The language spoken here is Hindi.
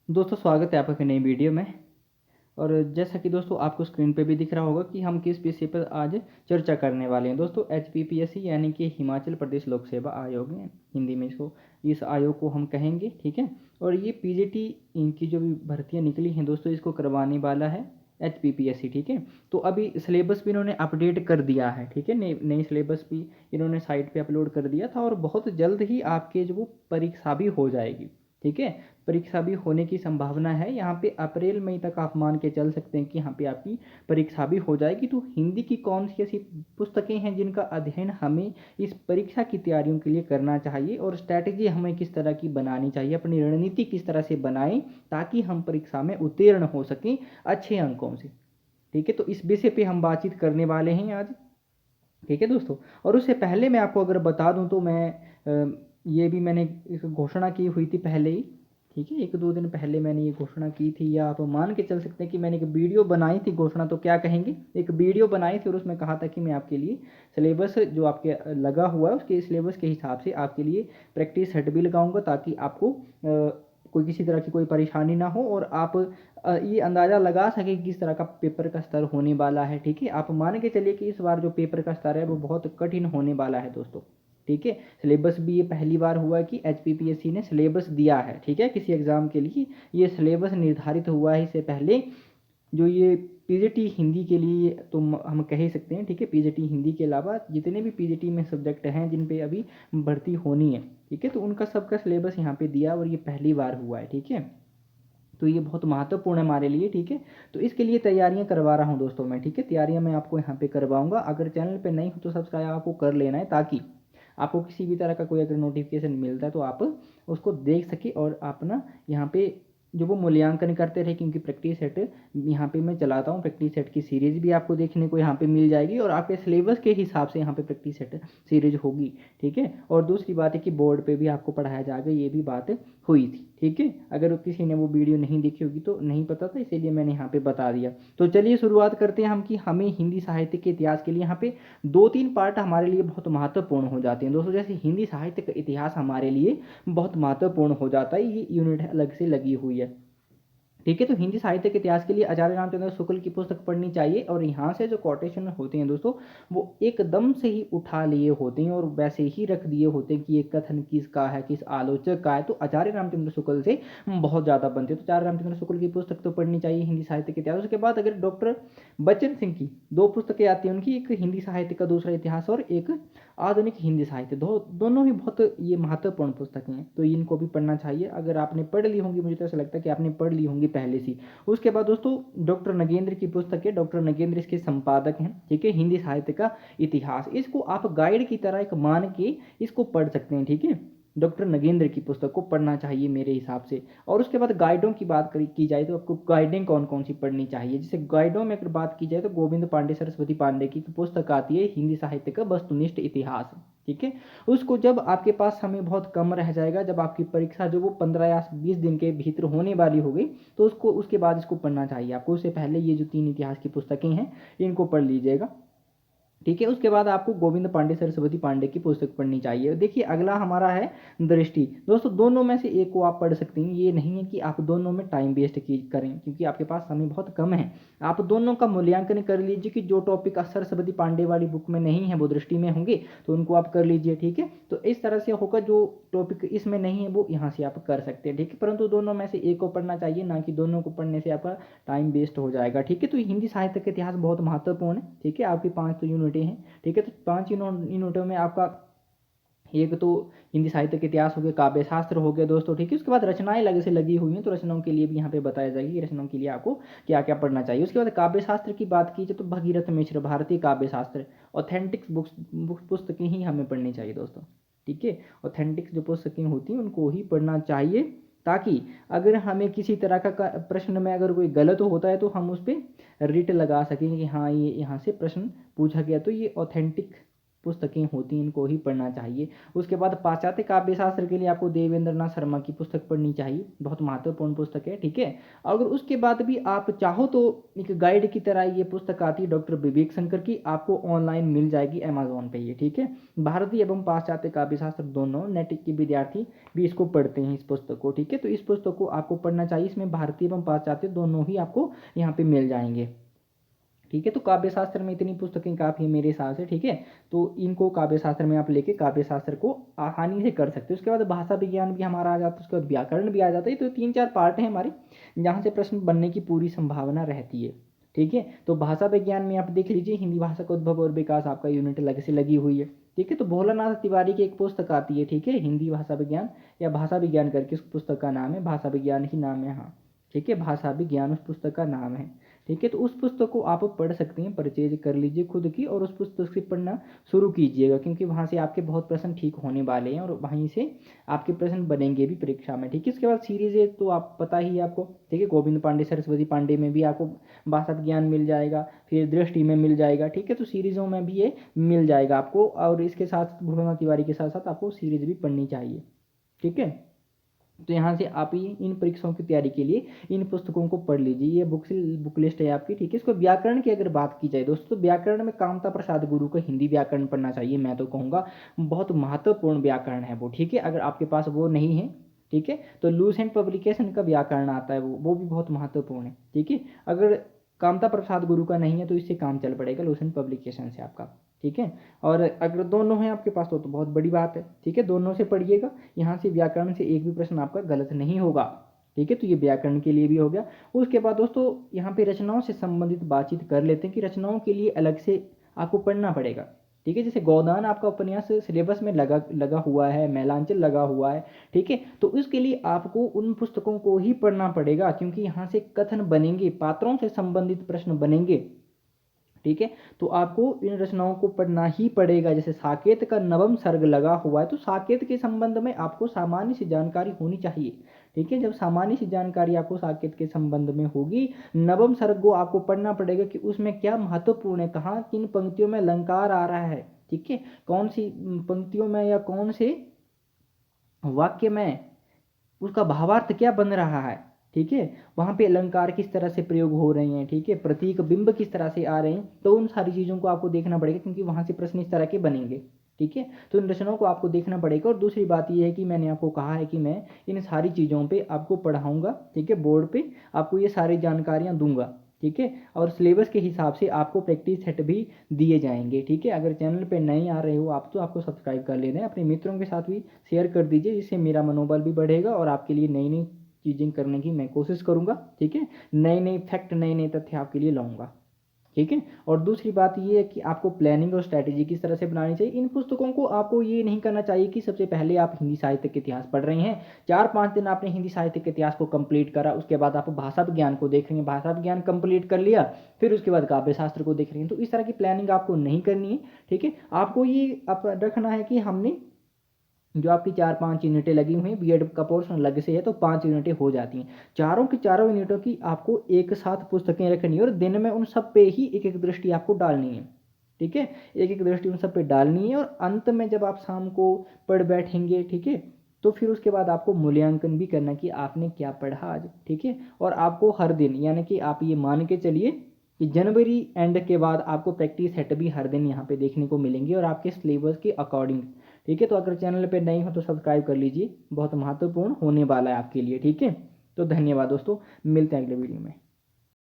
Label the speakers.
Speaker 1: दोस्तों स्वागत है आपका एक नई वीडियो में। और जैसा कि दोस्तों आपको स्क्रीन पे भी दिख रहा होगा कि हम किस विषय पर आज चर्चा करने वाले हैं। दोस्तों HPPSC यानी कि हिमाचल प्रदेश लोक सेवा आयोग है, हिंदी में इसको इस आयोग को हम कहेंगे, ठीक है। और ये PGT इनकी जो भी भर्तियाँ निकली हैं दोस्तों, इसको करवाने वाला है HPPSC, ठीक है। तो अभी सिलेबस भी इन्होंने अपडेट कर दिया है, ठीक है। नई नई सिलेबस भी इन्होंने साइट पे अपलोड कर दिया था और बहुत जल्द ही आपके जो वो परीक्षा भी हो जाएगी, ठीक है। परीक्षा भी होने की संभावना है। यहाँ पे अप्रैल मई तक आप मान के चल सकते हैं कि यहाँ पे आपकी परीक्षा भी हो जाएगी। तो हिंदी की कौन सी ऐसी पुस्तकें हैं जिनका अध्ययन हमें इस परीक्षा की तैयारियों के लिए करना चाहिए, और स्ट्रैटेजी हमें किस तरह की बनानी चाहिए, अपनी रणनीति किस तरह से बनाएं ताकि हम परीक्षा में उत्तीर्ण हो सकें अच्छे अंकों से, ठीक है। तो इस विषय पे हम बातचीत करने वाले हैं आज, ठीक है दोस्तों। और उससे पहले मैं आपको अगर बता दूं तो ये भी मैंने एक घोषणा की हुई थी पहले ही, ठीक है। 1-2 दिन पहले मैंने ये घोषणा की थी, या आप मान के चल सकते हैं कि मैंने एक वीडियो बनाई थी। घोषणा तो क्या कहेंगे, एक वीडियो बनाई थी और उसमें कहा था कि मैं आपके लिए सिलेबस जो आपके लगा हुआ है उसके सिलेबस के हिसाब से आपके लिए प्रैक्टिस सेट भी लगाऊंगा, ताकि आपको कोई किसी तरह की कोई परेशानी ना हो और आप ये अंदाज़ा लगा सके कि किस तरह का पेपर का स्तर होने वाला है, ठीक है। आप मान के चलिए कि इस बार जो पेपर का स्तर है वो बहुत कठिन होने वाला है दोस्तों, ठीक है। सिलेबस भी ये पहली बार हुआ है कि HPPSC ने सिलेबस दिया है, ठीक है, किसी एग्ज़ाम के लिए ये सिलेबस निर्धारित हुआ है। इससे पहले जो ये PGT हिंदी के लिए तो हम कह ही सकते हैं, ठीक है। PGT हिंदी के अलावा जितने भी PGT में सब्जेक्ट हैं जिन पे अभी भर्ती होनी है, ठीक है, तो उनका सबका सिलेबस यहाँ पे दिया और ये पहली बार हुआ है, ठीक है। तो ये बहुत महत्वपूर्ण है हमारे लिए, ठीक है। तो इसके लिए तैयारियां करवा रहा हूँ दोस्तों मैं, ठीक है। तैयारियां मैं आपको यहाँ पे करवाऊंगा। अगर चैनल पे नहीं हो तो सब्सक्राइब आपको कर लेना है, ताकि आपको किसी भी तरह का कोई अगर नोटिफिकेशन मिलता है तो आप उसको देख सके और आप ना यहाँ पे जो वो मूल्यांकन करते रहे। क्योंकि प्रैक्टिस सेट यहाँ पे मैं चलाता हूँ, प्रैक्टिस सेट की सीरीज भी आपको देखने को यहाँ पे मिल जाएगी और आपके सिलेबस के हिसाब से यहाँ पे प्रैक्टिस सेट सीरीज होगी, ठीक है। और दूसरी बात है कि बोर्ड पे भी आपको पढ़ाया जाएगा, ये भी बात हुई थी, ठीक है। अगर किसी ने वो वीडियो नहीं देखी होगी तो नहीं पता था, इसीलिए मैंने यहाँ पे बता दिया। तो चलिए शुरुआत करते हैं हम कि हमें हिंदी साहित्य के इतिहास के लिए यहाँ पे 2-3 पार्ट हमारे लिए बहुत महत्वपूर्ण हो जाते हैं दोस्तों। जैसे हिंदी साहित्य का इतिहास हमारे लिए बहुत महत्वपूर्ण हो जाता है, ये यूनिट अलग से लगी हुई है, ठीक है। तो हिंदी साहित्य के इतिहास के लिए आचार्य रामचंद्र शुक्ल की पुस्तक पढ़नी चाहिए। और यहाँ से जो कोटेशन होते हैं दोस्तों, वो एकदम से ही उठा लिए होते हैं और वैसे ही रख दिए होते हैं कि ये कथन किसका है, किस आलोचक का है। तो आचार्य रामचंद्र शुक्ल से बहुत ज़्यादा बनते हैं। तो आचार्य रामचंद्र शुक्ल की पुस्तक तो पढ़नी चाहिए हिंदी साहित्य के इतिहास। उसके बाद अगर डॉक्टर बच्चन सिंह की 2 पुस्तकें आती हैं उनकी, एक हिंदी साहित्य का दूसरा इतिहास और एक आधुनिक हिंदी साहित्य, दोनों ही बहुत ये महत्वपूर्ण पुस्तकें हैं। तो इनको भी पढ़ना चाहिए। अगर आपने पढ़ ली होंगी, मुझे तो ऐसा लगता है कि आपने पढ़ ली होंगी पहले से। उसके बाद दोस्तों डॉक्टर नगेंद्र की पुस्तक है, डॉक्टर नगेंद्र इसके संपादक हैं, ठीक है, हिंदी साहित्य का इतिहास। इसको आप गाइड की तरह एक मान के इसको पढ़ सकते हैं, ठीक है। डॉक्टर नगेंद्र की पुस्तक को पढ़ना चाहिए मेरे हिसाब से। और उसके बाद गाइडों की बात की जाए तो आपको गाइडें कौन कौन सी पढ़नी चाहिए। जैसे गाइडों में अगर बात की जाए तो गोविंद पांडे सरस्वती पांडे की पुस्तक आती है हिंदी साहित्य का वस्तुनिष्ठ इतिहास, ठीक है। उसको जब आपके पास समय बहुत कम रह जाएगा, जब आपकी परीक्षा जो वो 15 या 20 दिन के भीतर होने वाली होगी, तो उसको उसके बाद इसको पढ़ना चाहिए आपको। उससे पहले ये जो 3 इतिहास की पुस्तकें हैं इनको पढ़ लीजिएगा, ठीक है। उसके बाद आपको गोविंद पांडे सरस्वती पांडे की पुस्तक पढ़नी चाहिए। देखिए अगला हमारा है दृष्टि। दोस्तों दोनों में से एक को आप पढ़ सकते हैं, ये नहीं है कि आप दोनों में टाइम वेस्ट करें, क्योंकि आपके पास समय बहुत कम है। आप दोनों का मूल्यांकन कर लीजिए कि जो टॉपिक सरस्वती पांडे वाली बुक में नहीं है वो दृष्टि में होंगे, तो उनको आप कर लीजिए, ठीक है। तो इस तरह से होगा, जो टॉपिक इसमें नहीं है वो यहाँ से आप कर सकते हैं, ठीक है। परंतु दोनों में से एक को पढ़ना चाहिए, ना कि दोनों को पढ़ने से आपका टाइम वेस्ट हो जाएगा, ठीक है। तो हिंदी साहित्य का इतिहास बहुत महत्वपूर्ण है, ठीक है। आपकी 5 तो यूनिटें हैं, ठीक है। तो 5 यूनिटों में आपका एक तो हिंदी साहित्य के इतिहास हो गया, काव्य शास्त्र हो गया दोस्तों, ठीक है। उसके बाद रचनाएं लगे से लगी हुई हैं, तो रचनाओं के लिए भी यहाँ पे बताया जाएगा कि रचनाओं के लिए आपको क्या क्या पढ़ना चाहिए। उसके बाद काव्य शास्त्र की बात की जाए तो भगीरथ मिश्र भारतीय काव्य शास्त्र, ऑथेंटिक्स बुक्स पुस्तकें ही हमें पढ़नी चाहिए दोस्तों, ठीक है। ऑथेंटिक्स जो पुस्तकें होती हैं उनको ही पढ़ना चाहिए, ताकि अगर हमें किसी तरह का प्रश्न में अगर कोई गलत होता है तो हम उस पर रिट लगा सकें कि हाँ ये यहाँ से प्रश्न पूछा गया। तो ये ऑथेंटिक पुस्तकें होती हैं इनको ही पढ़ना चाहिए। उसके बाद पाश्चात्य काव्य शास्त्र के लिए आपको देवेंद्रनाथ शर्मा की पुस्तक पढ़नी चाहिए, बहुत महत्वपूर्ण पुस्तक है, ठीक है। अगर उसके बाद भी आप चाहो तो एक गाइड की तरह ये पुस्तक आती है डॉक्टर विवेक शंकर की, आपको ऑनलाइन मिल जाएगी अमेजोन पे ये, ठीक है। भारतीय एवं पाश्चात्य काव्य शास्त्र दोनों नेट के विद्यार्थी भी इसको पढ़ते हैं इस पुस्तक को, ठीक है। तो इस पुस्तक को आपको पढ़ना चाहिए, इसमें भारतीय एवं पाश्चात्य दोनों ही आपको यहाँ पे मिल जाएंगे, ठीक है। तो काव्य शास्त्र में इतनी पुस्तकें काफ़ी है मेरे हिसाब से, ठीक है। तो इनको काव्य शास्त्र में आप लेके काव्य शास्त्र को आसानी से कर सकते हो। उसके बाद भाषा विज्ञान भी हमारा आ जाता है, उसके बाद व्याकरण भी आ जाता है। तो 3-4 पार्ट हैं हमारे जहाँ से प्रश्न बनने की पूरी संभावना रहती है, ठीक है। तो भाषा विज्ञान में आप देख लीजिए हिंदी भाषा का उद्भव और विकास, आपका यूनिट अलग से लगी हुई है, ठीक है। तो भोलानाथ तिवारी की एक पुस्तक आती है, ठीक है, हिंदी भाषा विज्ञान या भाषा विज्ञान करके उस पुस्तक का नाम है, भाषा विज्ञान ही नाम है, हाँ, ठीक है, भाषा विज्ञान उस पुस्तक का नाम है, ठीक है। तो उस पुस्तक को आप पढ़ सकते हैं, परचेज कर लीजिए खुद की और उस पुस्तक से पढ़ना शुरू कीजिएगा, क्योंकि वहाँ से आपके बहुत प्रश्न ठीक होने वाले हैं और वहीं से आपके प्रश्न बनेंगे भी परीक्षा में, ठीक है। इसके बाद सीरीज है तो आप पता ही है आपको, ठीक है, गोविंद पांडे सरस्वती पांडे में भी आपको भाषा विज्ञान मिल जाएगा, फिर दृष्टि में मिल जाएगा, ठीक है। तो सीरीजों में भी ये मिल जाएगा आपको, और इसके साथ भोलानाथ तिवारी के साथ साथ आपको सीरीज भी पढ़नी चाहिए, ठीक है। तो यहाँ से आप ही इन परीक्षाओं की तैयारी के लिए इन पुस्तकों को पढ़ लीजिए, ये बुक लिस्ट है आपकी, ठीक है। इसको व्याकरण की अगर बात की जाए दोस्तों, तो व्याकरण में कामता प्रसाद गुरु का हिंदी व्याकरण पढ़ना चाहिए, मैं तो कहूँगा बहुत महत्वपूर्ण व्याकरण है वो, ठीक है। अगर आपके पास वो नहीं है, ठीक है, तो लूसेंट पब्लिकेशन का व्याकरण आता है वो भी बहुत महत्वपूर्ण है, ठीक है। अगर कामता प्रसाद गुरु का नहीं है तो इससे काम चल पड़ेगा लूसेंट पब्लिकेशन से आपका, ठीक है। और अगर दोनों हैं आपके पास तो बहुत बड़ी बात है, ठीक है, दोनों से पढ़िएगा, यहाँ से व्याकरण से एक भी प्रश्न आपका गलत नहीं होगा, ठीक है। तो ये व्याकरण के लिए भी हो गया। उसके बाद दोस्तों यहाँ पे रचनाओं से संबंधित बातचीत कर लेते हैं कि रचनाओं के लिए अलग से आपको पढ़ना पड़ेगा, ठीक है। जैसे गोदान आपका उपन्यास सिलेबस में लगा हुआ है, मैलांचल लगा हुआ है, ठीक है। तो इसके लिए आपको उन पुस्तकों को ही पढ़ना पड़ेगा, क्योंकि यहाँ से कथन बनेंगे, पात्रों से संबंधित प्रश्न बनेंगे, ठीक है। तो आपको इन रचनाओं को पढ़ना ही पड़ेगा। जैसे साकेत का नवम सर्ग लगा हुआ है तो साकेत के संबंध में आपको सामान्य सी जानकारी होनी चाहिए, ठीक है। जब सामान्य सी जानकारी आपको साकेत के संबंध में होगी, नवम सर्ग को आपको पढ़ना पड़ेगा कि उसमें क्या महत्वपूर्ण है, कहाँ किन पंक्तियों में अलंकार आ रहा है, ठीक है, कौन सी पंक्तियों में या कौन से वाक्य में उसका भावार्थ क्या बन रहा है, ठीक है, वहाँ पे अलंकार किस तरह से प्रयोग हो रहे हैं, ठीक है, प्रतीक बिंब किस तरह से आ रहे हैं। तो उन सारी चीज़ों को आपको देखना पड़ेगा, क्योंकि वहाँ से प्रश्न इस तरह के बनेंगे, ठीक है। तो इन रचनाओं को आपको देखना पड़ेगा। और दूसरी बात यह है कि मैंने आपको कहा है कि मैं इन सारी चीज़ों पे आपको पढ़ाऊँगा, ठीक है, बोर्ड पे आपको ये सारी जानकारियाँ दूंगा, ठीक है। और सिलेबस के हिसाब से आपको प्रैक्टिस सेट भी दिए जाएंगे, ठीक है। अगर चैनल पे नए आ रहे हो आप तो आपको सब्सक्राइब कर लेना है, अपने मित्रों के साथ भी शेयर कर दीजिए, जिससे मेरा मनोबल भी बढ़ेगा और आपके लिए नई नई चीज़ें करने की मैं कोशिश करूंगा, ठीक है। नए नए फैक्ट, नए नए तथ्य आपके लिए लाऊंगा, ठीक है। और दूसरी बात ये है कि आपको प्लानिंग और स्ट्रैटेजी किस तरह से बनानी चाहिए। इन पुस्तकों को आपको ये नहीं करना चाहिए कि सबसे पहले आप हिंदी साहित्य के इतिहास पढ़ रहे हैं, 4-5 दिन आपने हिंदी साहित्य के इतिहास को कंप्लीट करा, उसके बाद आप भाषा विज्ञान को देख रहे हैं, भाषा विज्ञान कंप्लीट कर लिया, फिर उसके बाद काव्य शास्त्र को देख रहे हैं। तो इस तरह की प्लानिंग आपको नहीं करनी है, ठीक है। आपको ये रखना है कि हमने जो आपकी 4-5 यूनिटें लगी हुई हैं, बीएड का पोर्शन अलग से है तो 5 यूनिटें हो जाती हैं, चारों की चारों यूनिटों की आपको एक साथ पुस्तकें रखनी है और दिन में उन सब पे ही एक एक दृष्टि आपको डालनी है, ठीक है, एक एक दृष्टि उन सब पे डालनी है। और अंत में जब आप शाम को पढ़ बैठेंगे, ठीक है, तो फिर उसके बाद आपको मूल्यांकन भी करना कि आपने क्या पढ़ा आज, ठीक है। और आपको हर दिन, यानी कि आप ये मान के चलिए कि जनवरी एंड के बाद आपको प्रैक्टिस सेट भी हर दिन यहाँ पे देखने को मिलेंगे और आपके सिलेबस के अकॉर्डिंग, ठीक है। तो अगर चैनल पे नए हो तो सब्सक्राइब कर लीजिए, बहुत महत्वपूर्ण होने वाला है आपके लिए, ठीक है। तो धन्यवाद दोस्तों, मिलते हैं अगले वीडियो में।